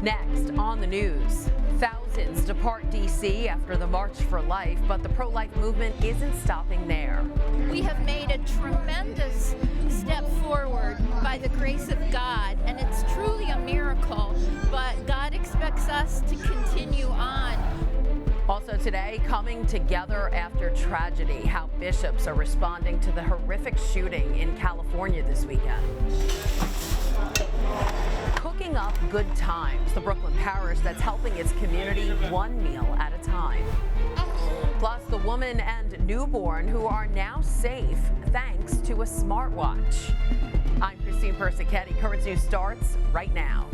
Next on the news, thousands depart D.C. after the March for Life, but the pro-life movement isn't stopping there. We have made a tremendous step forward by the grace of God, and it's truly a miracle, but God expects us to continue on. Also today, coming together after tragedy, how bishops are responding to the horrific shooting in California this weekend. Cooking up good times, the Brooklyn Parish that's helping its community one meal at a time. Plus, the woman and newborn who are now safe thanks to a smartwatch. I'm Christine Persichetti. Current News starts right now.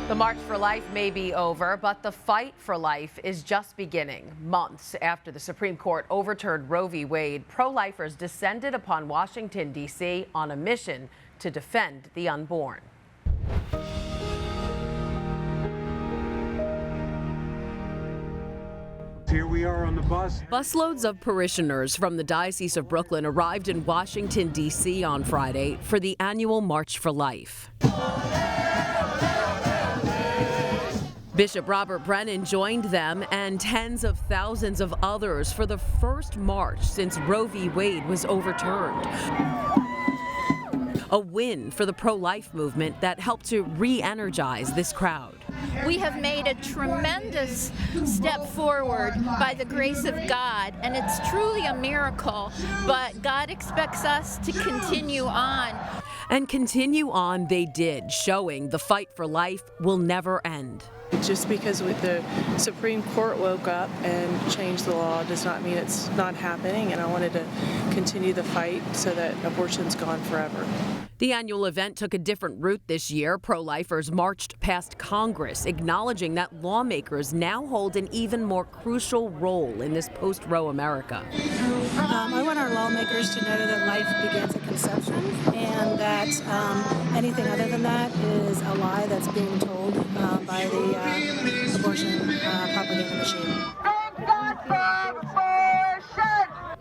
The March for Life may be over, but the fight for life is just beginning. Months after the Supreme Court overturned Roe v. Wade, pro-lifers descended upon Washington, D.C. on a mission to defend the unborn. Here we are on the bus. Busloads of parishioners from the Diocese of Brooklyn arrived in Washington, D.C. on Friday for the annual March for Life. Bishop Robert Brennan joined them and tens of thousands of others for the first march since Roe v. Wade was overturned. A win for the pro-life movement that helped to re-energize this crowd. We have made a tremendous step forward by the grace of God, and it's truly a miracle, but God expects us to continue on. And continue on they did, showing the fight for life will never end. Just because the Supreme Court woke up and changed the law does not mean it's not happening, and I wanted to continue the fight so that abortion's gone forever. The annual event took a different route this year. Pro-lifers marched past Congress, acknowledging that lawmakers now hold an even more crucial role in this post-Roe America. I want our lawmakers to know that life begins at conception, and that anything other than that is a lie that's being told by the abortion propaganda machine.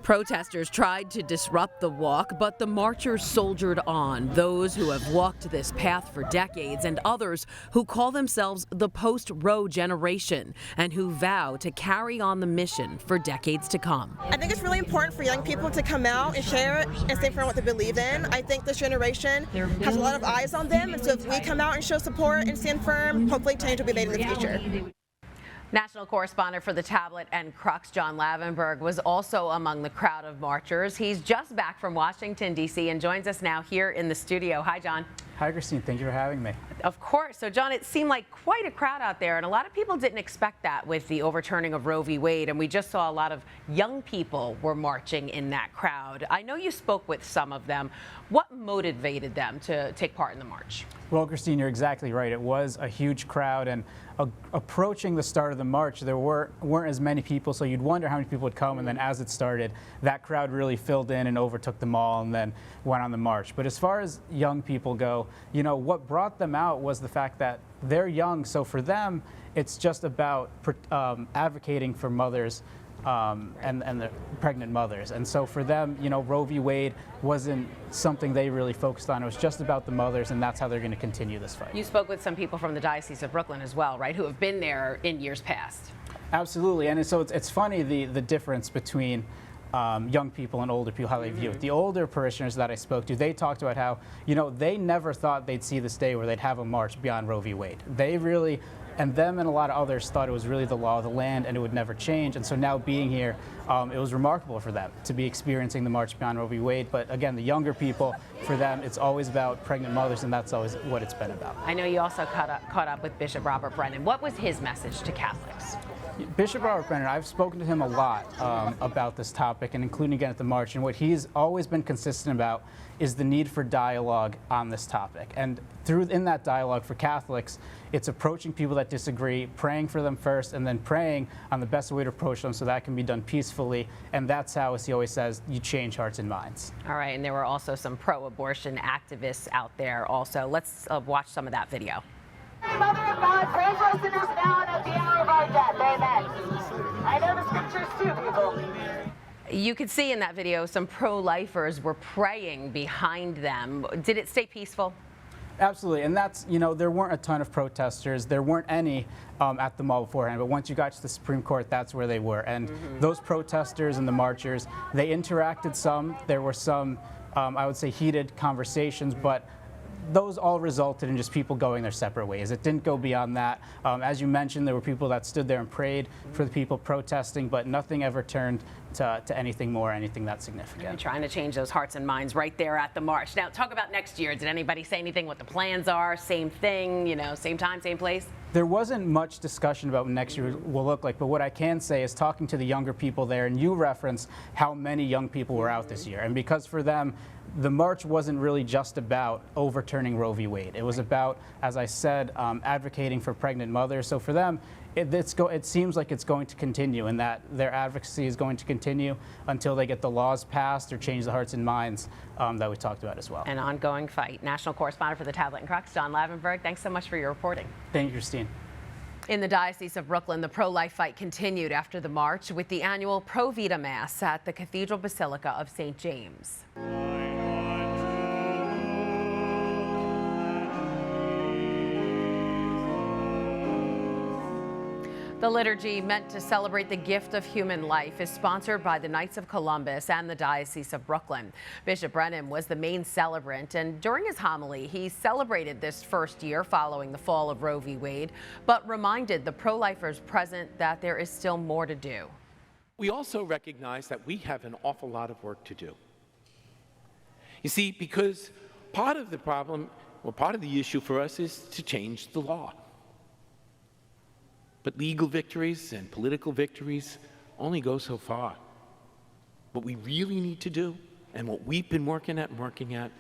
Protesters tried to disrupt the walk, but the marchers soldiered on. Those who have walked this path for decades and others who call themselves the post-Roe generation and who vow to carry on the mission for decades to come. I think it's really important for young people to come out and share it and stand for what they believe in. I think this generation has a lot of eyes on them, and so if we come out and show support and stand firm, hopefully change will be made in the future. National correspondent for The Tablet and Crux, John Lavenberg, was also among the crowd of marchers. He's just back from Washington, D.C. and joins us now here in the studio. Hi, John. Hi, Christine. Thank you for having me. Of course. So, John, it seemed like quite a crowd out there, and a lot of people didn't expect that with the overturning of Roe v. Wade, and we just saw a lot of young people were marching in that crowd. I know you spoke with some of them. What motivated them to take part in the march? Well, Christine, you're exactly right. It was a huge crowd, and approaching the start of the march, there weren't as many people, so you'd wonder how many people would come, and then as it started, that crowd really filled in and overtook the mall and then went on the march. But as far as young people go, you know, what brought them out was the fact that they're young, so for them, it's just about advocating for mothers and the pregnant mothers. And so for them, you know, Roe v. Wade wasn't something they really focused on. It was just about the mothers, and that's how they're going to continue this fight. You spoke with some people from the Diocese of Brooklyn as well, right, who have been there in years past. Absolutely, and so it's funny the difference between young people and older people, how they view it. The older parishioners that I spoke to, they talked about how, you know, they never thought they'd see this day where they'd have a march beyond Roe v. Wade. They really, and them and a lot of others thought it was really the law of the land and it would never change. And so now being here, it was remarkable for them to be experiencing the march beyond Roe v. Wade. But again, the younger people, for them, it's always about pregnant mothers, and that's always what it's been about. I know you also caught up with Bishop Robert Brennan. What was his message to Catholics? Bishop Robert Brennan, I've spoken to him a lot about this topic, and including again at the march, and what he's always been consistent about is the need for dialogue on this topic. And in that dialogue for Catholics, it's approaching people that disagree, praying for them first, and then praying on the best way to approach them so that can be done peacefully. And that's how, as he always says, you change hearts and minds. All right, and there were also some pro-abortion activists out there also. Let's watch some of that video. Mother of God, pray for us sinners now and at the hour of our death. Amen. I know the scriptures too, people. You could see in that video some pro-lifers were praying behind them. Did it stay peaceful? Absolutely, and that's, there weren't a ton of protesters. There weren't any at the mall beforehand, but once you got to the Supreme Court, that's where they were. And those protesters and the marchers, they interacted some. There were some, I would say, heated conversations, but those all resulted in just people going their separate ways. It didn't go beyond that. As you mentioned, there were people that stood there and prayed for the people protesting, but nothing ever turned to anything more, anything that significant. And trying to change those hearts and minds right there at the march. Now, talk about next year. Did anybody say anything what the plans are? Same thing, same time, same place? There wasn't much discussion about what next year will look like, but what I can say is talking to the younger people there, and you referenced how many young people were out this year. And because for them, the march wasn't really just about overturning Roe v. Wade. It was about, as I said, advocating for pregnant mothers. So for them, it seems like it's going to continue, and that their advocacy is going to continue until they get the laws passed or change the hearts and minds that we talked about as well. An ongoing fight. National correspondent for the Tablet and Crux, John Lavenberg, thanks so much for your reporting. Thank you, Christine. In the Diocese of Brooklyn, the pro-life fight continued after the march with the annual Vita Mass at the Cathedral Basilica of St. James. The liturgy, meant to celebrate the gift of human life, is sponsored by the Knights of Columbus and the Diocese of Brooklyn. Bishop Brennan was the main celebrant, and during his homily, he celebrated this first year following the fall of Roe v. Wade, but reminded the pro-lifers present that there is still more to do. We also recognize that we have an awful lot of work to do. You see, because part of the problem, or part of the issue for us, is to change the law. But legal victories and political victories only go so far. What we really need to do, and what we've been working at,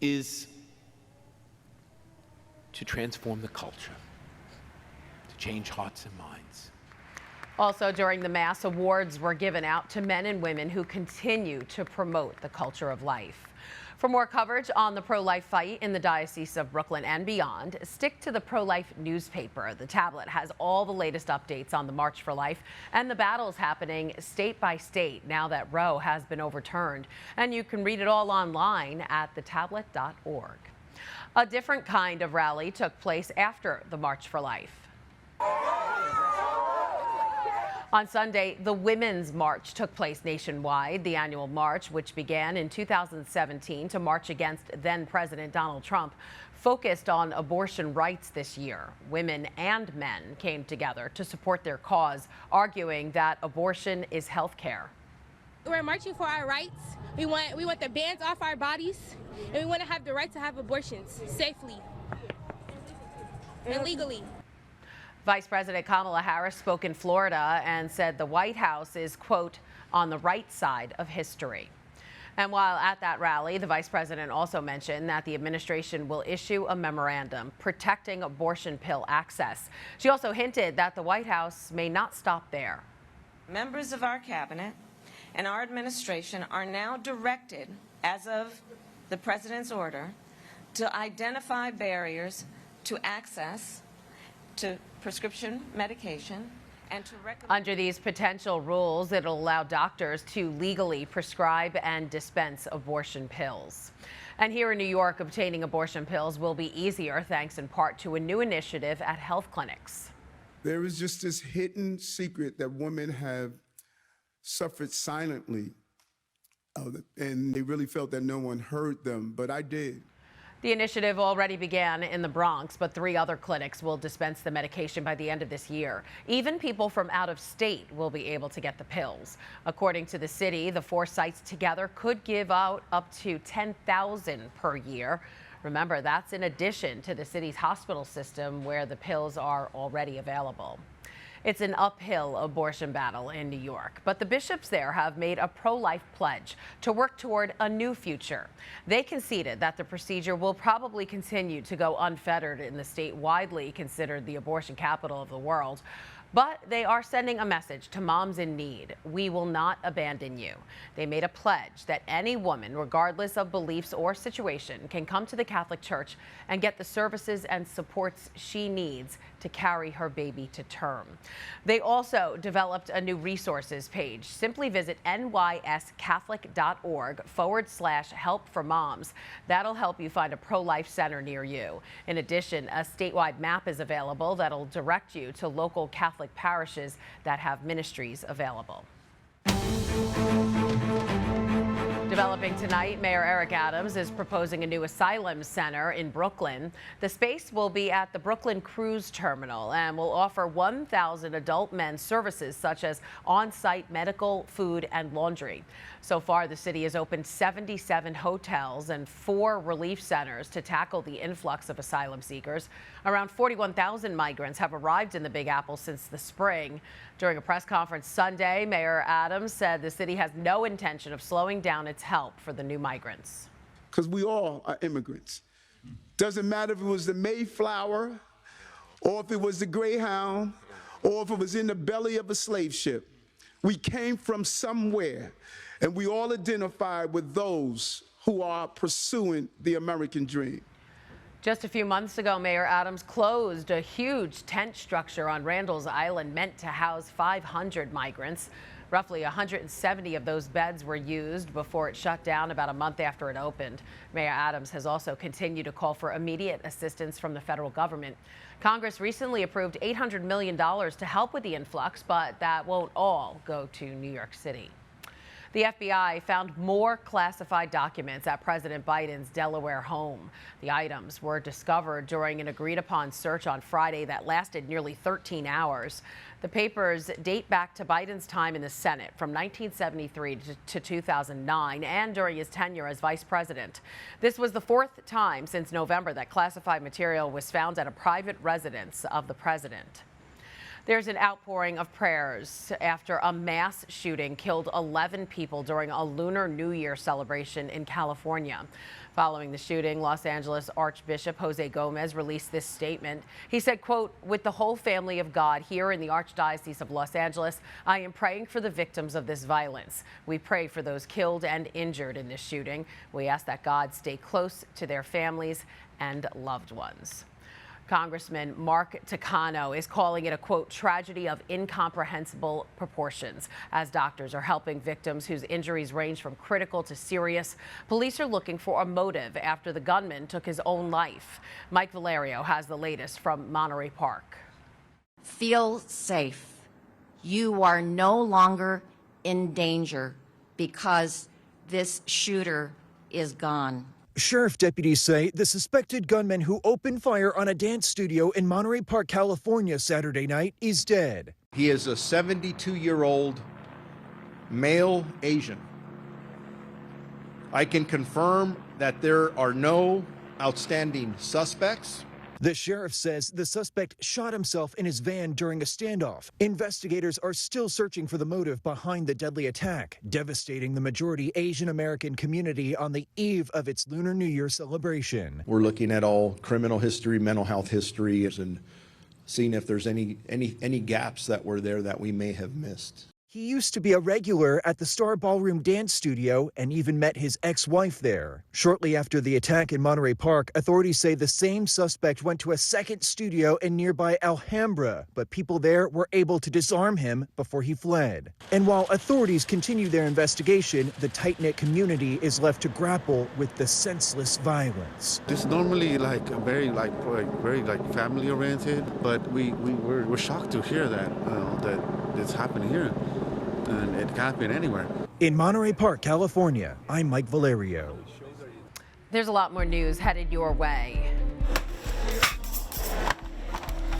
is to transform the culture, to change hearts and minds. Also during the Mass, awards were given out to men and women who continue to promote the culture of life. For more coverage on the pro-life fight in the Diocese of Brooklyn and beyond, stick to the pro-life newspaper. The Tablet has all the latest updates on the March for Life and the battles happening state by state now that Roe has been overturned. And you can read it all online at thetablet.org. A different kind of rally took place after the March for Life. On Sunday, the Women's March took place nationwide. The annual march, which began in 2017 to march against then-President Donald Trump, focused on abortion rights this year. Women and men came together to support their cause, arguing that abortion is health care. We're marching for our rights. We want the bans off our bodies, and we want to have the right to have abortions safely and legally. Vice President Kamala Harris spoke in Florida and said the White House is, quote, on the right side of history. And while at that rally, the vice president also mentioned that the administration will issue a memorandum protecting abortion pill access. She also hinted that the White House may not stop there. Members of our cabinet and our administration are now directed, as of the president's order, to identify barriers to access to prescription medication and to recommend. Under these potential rules, it'll allow doctors to legally prescribe and dispense abortion pills. And here in New York, obtaining abortion pills will be easier thanks in part to a new initiative at health clinics. There is just this hidden secret that women have suffered silently, and they really felt that no one heard them, but I did. The initiative already began in the Bronx, but 3 other clinics will dispense the medication by the end of this year. Even people from out of state will be able to get the pills. According to the city, the 4 sites together could give out up to 10,000 per year. Remember, that's in addition to the city's hospital system where the pills are already available. It's an uphill abortion battle in New York, but the bishops there have made a pro-life pledge to work toward a new future. They conceded that the procedure will probably continue to go unfettered in the state widely considered the abortion capital of the world. But they are sending a message to moms in need. We will not abandon you. They made a pledge that any woman, regardless of beliefs or situation, can come to the Catholic Church and get the services and supports she needs to carry her baby to term. They also developed a new resources page. Simply visit nyscatholic.org/help for moms. That'll help you find a pro-life center near you. In addition, a statewide map is available that'll direct you to local Catholic parishes that have ministries available. Developing tonight, Mayor Eric Adams is proposing a new Asylum Center in Brooklyn. The space will be at the Brooklyn Cruise Terminal and will offer 1,000 adult men services such as on-site medical, food, and laundry. So far, the city has opened 77 hotels and 4 relief centers to tackle the influx of asylum seekers. Around 41,000 migrants have arrived in the Big Apple since the spring. During a press conference Sunday, Mayor Adams said the city has no intention of slowing down its help for the new migrants. Because we all are immigrants. Doesn't matter if it was the Mayflower, or if it was the Greyhound, or if it was in the belly of a slave ship. We came from somewhere, and we all identify with those who are pursuing the American dream. Just a few months ago, Mayor Adams closed a huge tent structure on Randall's Island meant to house 500 migrants. Roughly 170 of those beds were used before it shut down about a month after it opened. Mayor Adams has also continued to call for immediate assistance from the federal government. Congress recently approved $800 million to help with the influx, but that won't all go to New York City. The FBI found more classified documents at President Biden's Delaware home. The items were discovered during an agreed-upon search on Friday that lasted nearly 13 hours. The papers date back to Biden's time in the Senate from 1973 to 2009 and during his tenure as vice president. This was the 4th time since November that classified material was found at a private residence of the president. There's an outpouring of prayers after a mass shooting killed 11 people during a Lunar New Year celebration in California. Following the shooting, Los Angeles Archbishop Jose Gomez released this statement. He said, quote, "With the whole family of God here in the Archdiocese of Los Angeles, I am praying for the victims of this violence. We pray for those killed and injured in this shooting. We ask that God stay close to their families and loved ones." Congressman Mark Takano is calling it a, quote, "tragedy of incomprehensible proportions." As doctors are helping victims whose injuries range from critical to serious, police are looking for a motive after the gunman took his own life. Mike Valerio has the latest from Monterey Park. Feel safe. You are no longer in danger because this shooter is gone. Sheriff deputies say the suspected gunman who opened fire on a dance studio in Monterey Park, California Saturday night is dead. He is a 72-year-old male Asian. I can confirm that there are no outstanding suspects. The sheriff says the suspect shot himself in his van during a standoff. Investigators are still searching for the motive behind the deadly attack, devastating the majority Asian American community on the eve of its Lunar New Year celebration. We're looking at all criminal history, mental health history, and seeing if there's any gaps that were there that we may have missed. He used to be a regular at the Star Ballroom Dance Studio and even met his ex-wife there. Shortly after the attack in Monterey Park, authorities say the same suspect went to a second studio in nearby Alhambra, but people there were able to disarm him before he fled. And while authorities continue their investigation, the tight-knit community is left to grapple with the senseless violence. This is normally very family-oriented, but we're shocked to hear that that it's happening here. And it can't happen anywhere. In Monterey Park, California, I'm Mike Valerio. There's a lot more news headed your way.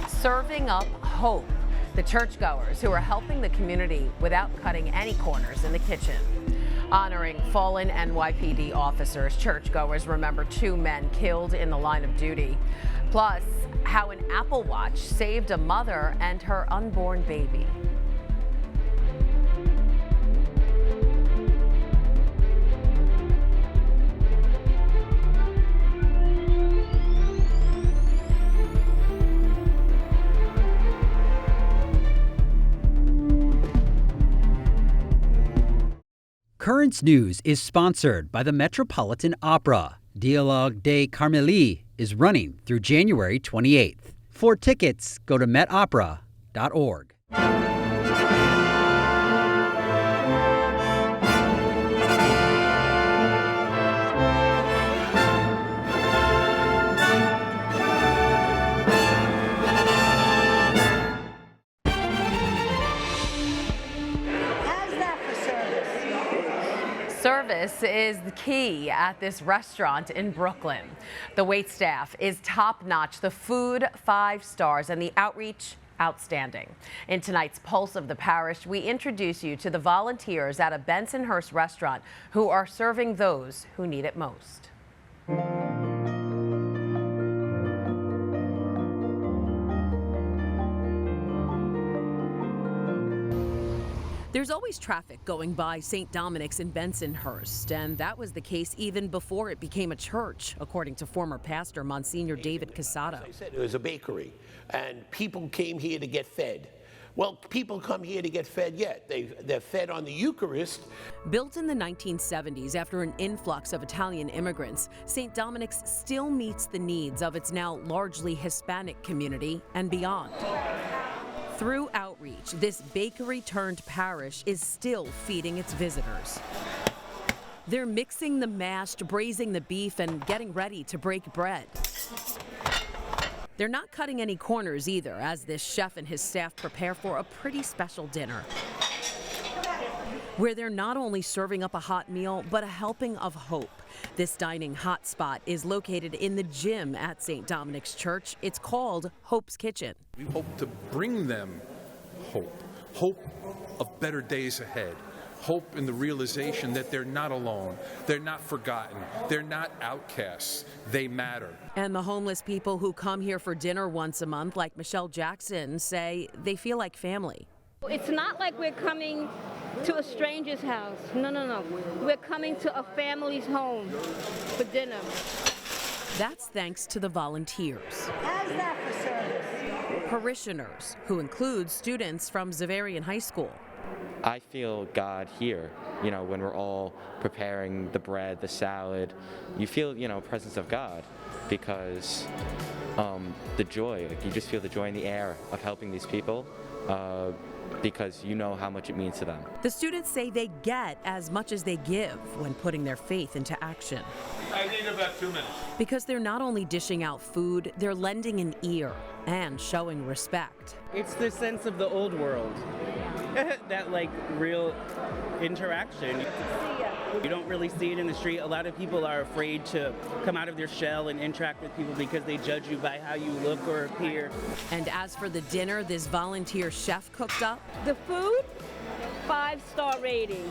Serving up hope. The churchgoers who are helping the community without cutting any corners in the kitchen. Honoring fallen NYPD officers, churchgoers remember 2 men killed in the line of duty. Plus, how an Apple Watch saved a mother and her unborn baby. Currents News is sponsored by the Metropolitan Opera. Dialogue des Carmélites is running through January 28th. For tickets, go to metopera.org. Service is the key at this restaurant in Brooklyn. The waitstaff is top-notch, the food 5 stars, and the outreach outstanding. In tonight's Pulse of the Parish, we introduce you to the volunteers at a Bensonhurst restaurant who are serving those who need it most. There's always traffic going by St. Dominic's in Bensonhurst, and that was the case even before it became a church, according to former pastor Monsignor David Casado. As I said, it was a bakery, and people came here to get fed. Well, people come here to get fed yet. They're fed on the Eucharist. Built in the 1970s after an influx of Italian immigrants, St. Dominic's still meets the needs of its now largely Hispanic community and beyond. Through outreach, this bakery-turned-parish is still feeding its visitors. They're mixing the mashed, braising the beef, and getting ready to break bread. They're not cutting any corners either, as this chef and his staff prepare for a pretty special dinner, where they're not only serving up a hot meal, but a helping of hope. This dining hotspot is located in the gym at St. Dominic's Church. It's called Hope's Kitchen. We hope to bring them hope of better days ahead, hope in the realization that they're not alone, they're not forgotten, they're not outcasts, they matter. And the homeless people who come here for dinner once a month, like Michelle Jackson, say they feel like family. It's not like we're coming to a stranger's house. No. We're coming to a family's home for dinner. That's thanks to the volunteers. How's that for service? Parishioners, who include students from Xaverian High School. I feel God here, when we're all preparing the bread, the salad. You feel, presence of God because the joy, you just feel the joy in the air of helping these people. Because you know how much it means to them. The students say they get as much as they give when putting their faith into action. I need about 2 minutes. Because they're not only dishing out food, they're lending an ear and showing respect. It's the sense of the old world, that real interaction. You don't really see it in the street. A lot of people are afraid to come out of their shell and interact with people because they judge you by how you look or appear. And as for the dinner this volunteer chef cooked up, the food, 5-star rating.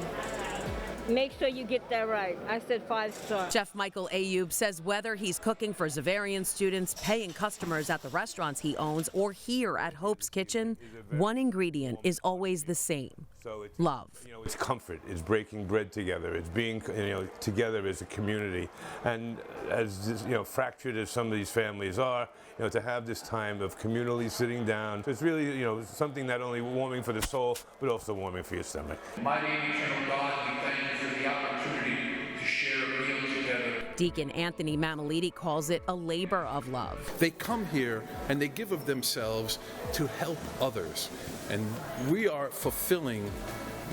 Make sure you get that right. I said 5 stars. Chef Michael Ayub says whether he's cooking for Xaverian students, paying customers at the restaurants he owns, or here at Hope's Kitchen, one ingredient is always the same. Love. It's comfort. It's breaking bread together. It's being, together as a community. And as fractured as some of these families are, to have this time of communally sitting down, it's really, something not only warming for the soul, but also warming for your stomach. Mighty eternal God, we thank you for the opportunity to share a meal together. Deacon Anthony Mamaliti calls it a labor of love. They come here and they give of themselves to help others. And we are fulfilling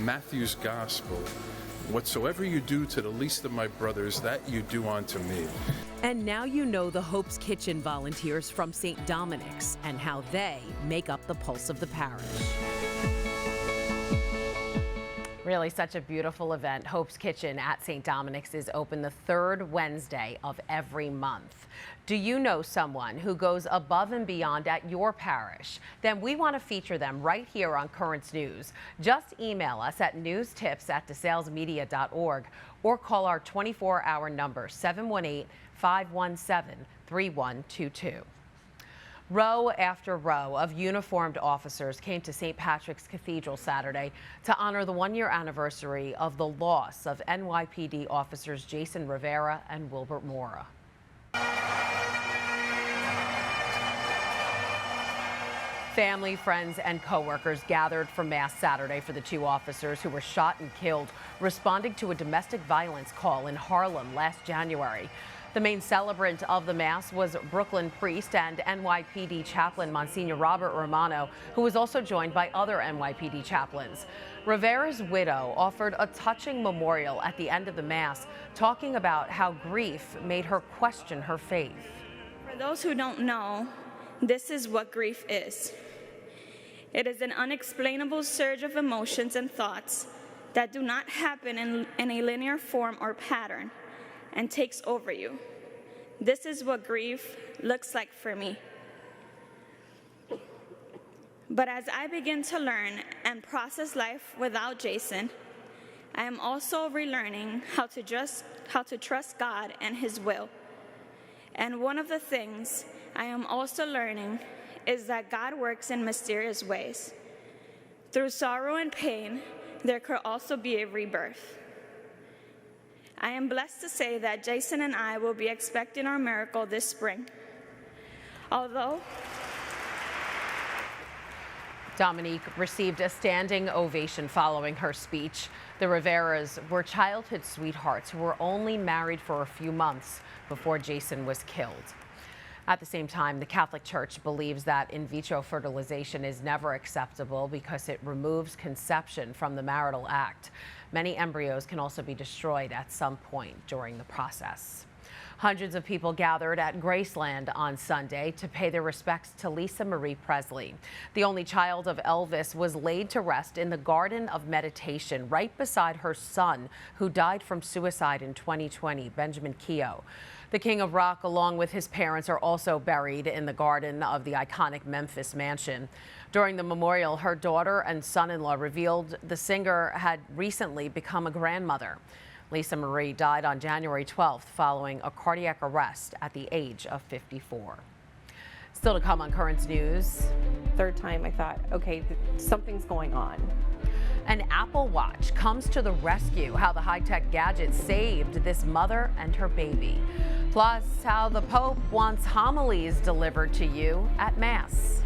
Matthew's gospel. Whatsoever you do to the least of my brothers, that you do unto me. And now you know the Hope's Kitchen volunteers from St. Dominic's and how they make up the pulse of the parish. Really such a beautiful event. Hope's Kitchen at St. Dominic's is open the third Wednesday of every month. Do you know someone who goes above and beyond at your parish? Then we want to feature them right here on Currents News. Just email us at newstips@desalesmedia.org or call our 24-hour number 718-517-3122. Row after row of uniformed officers came to St. Patrick's Cathedral Saturday to honor the one-year anniversary of the loss of NYPD officers Jason Rivera and Wilbert Mora. Family, friends, and co-workers gathered for Mass Saturday for the two officers who were shot and killed, responding to a domestic violence call in Harlem last January. The main celebrant of the Mass was Brooklyn priest and NYPD chaplain Monsignor Robert Romano, who was also joined by other NYPD chaplains. Rivera's widow offered a touching memorial at the end of the Mass, talking about how grief made her question her faith. For those who don't know, this is what grief is. It is an unexplainable surge of emotions and thoughts that do not happen in a linear form or pattern and takes over you. This is what grief looks like for me. But as I begin to learn and process life without Jason, I am also relearning how to trust God and His will. And one of the things I am also learning is that God works in mysterious ways. Through sorrow and pain, there could also be a rebirth. I am blessed to say that Jason and I will be expecting our miracle this spring. Although Dominique received a standing ovation following her speech. The Riveras were childhood sweethearts who were only married for a few months before Jason was killed. At the same time, the Catholic Church believes that in vitro fertilization is never acceptable because it removes conception from the marital act. Many embryos can also be destroyed at some point during the process. Hundreds of people gathered at Graceland on Sunday to pay their respects to Lisa Marie Presley. The only child of Elvis was laid to rest in the Garden of Meditation right beside her son, who died from suicide in 2020, Benjamin Keough. The King of Rock, along with his parents, are also buried in the garden of the iconic Memphis mansion. During the memorial, her daughter and son-in-law revealed the singer had recently become a grandmother. Lisa Marie died on January 12th following a cardiac arrest at the age of 54. Still to come on Currents News. Third time I thought, okay, something's going on. An Apple Watch comes to the rescue, how the high-tech gadget saved this mother and her baby. Plus, how the Pope wants homilies delivered to you at Mass.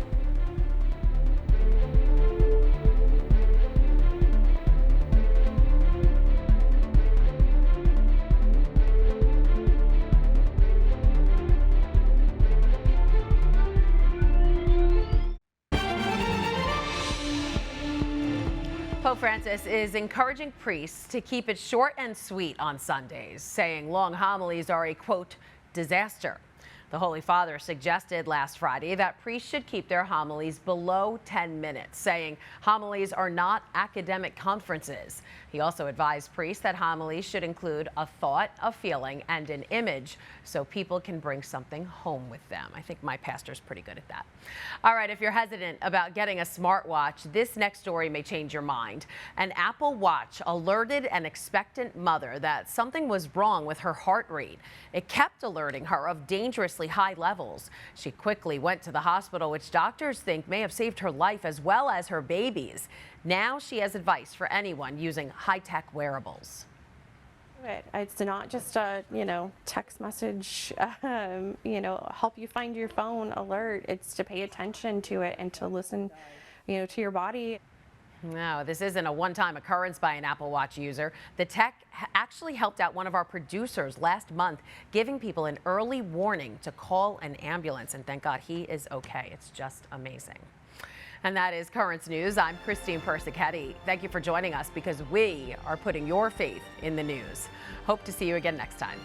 Pope Francis is encouraging priests to keep it short and sweet on Sundays, saying long homilies are a, quote, disaster. The Holy Father suggested last Friday that priests should keep their homilies below 10 minutes, saying homilies are not academic conferences. He also advised priests that homilies should include a thought, a feeling, and an image so people can bring something home with them. I think my pastor's pretty good at that. All right, if you're hesitant about getting a smartwatch, this next story may change your mind. An Apple Watch alerted an expectant mother that something was wrong with her heart rate. It kept alerting her of dangerously high levels. She quickly went to the hospital, which doctors think may have saved her life as well as her baby's. Now she has advice for anyone using high-tech wearables. It's not just a, text message, help you find your phone alert. It's to pay attention to it and to listen, to your body. No, this isn't a one-time occurrence by an Apple Watch user. The tech actually helped out one of our producers last month, giving people an early warning to call an ambulance. And thank God he is okay. It's just amazing. And that is Currents News. I'm Christine Persichetti. Thank you for joining us because we are putting your faith in the news. Hope to see you again next time.